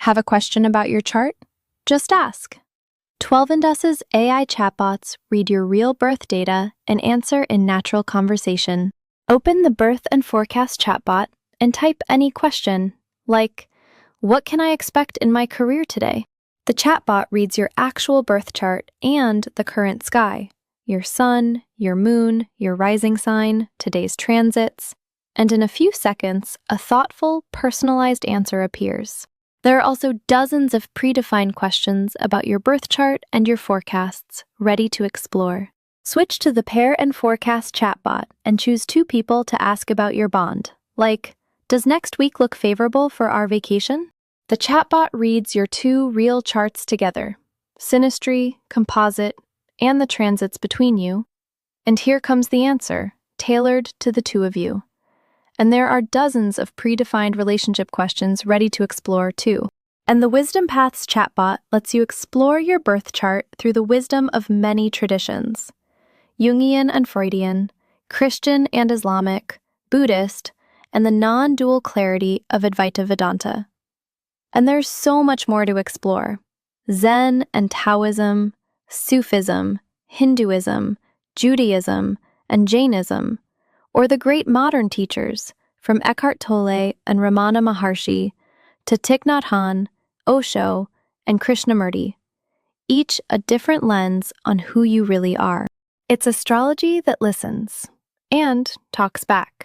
Have a question about your chart? Just ask. 12andus's AI chatbots read your real birth data and answer in natural conversation. Open the Birth and Forecast chatbot and type any question, like, "What can I expect in my career today?" The chatbot reads your actual birth chart and the current sky, your sun, your moon, your rising sign, today's transits, and in a few seconds, a thoughtful, personalized answer appears. There are also dozens of predefined questions about your birth chart and your forecasts, ready to explore. Switch to the Pair and Forecast chatbot and choose 2 people to ask about your bond, like, "Does next week look favorable for our vacation?" The chatbot reads your 2 real charts together, synastry, composite, and the transits between you, and here comes the answer, tailored to the 2 of you. And there are dozens of predefined relationship questions ready to explore too. And the Wisdom Paths chatbot lets you explore your birth chart through the wisdom of many traditions: Jungian and Freudian, Christian and Islamic, Buddhist, and the non-dual clarity of Advaita Vedanta. And there's so much more to explore: Zen and Taoism, Sufism, Hinduism, Judaism, and Jainism, or the great modern teachers, from Eckhart Tolle and Ramana Maharshi to Thich Nhat Hanh, Osho, and Krishnamurti, each a different lens on who you really are. It's astrology that listens and talks back.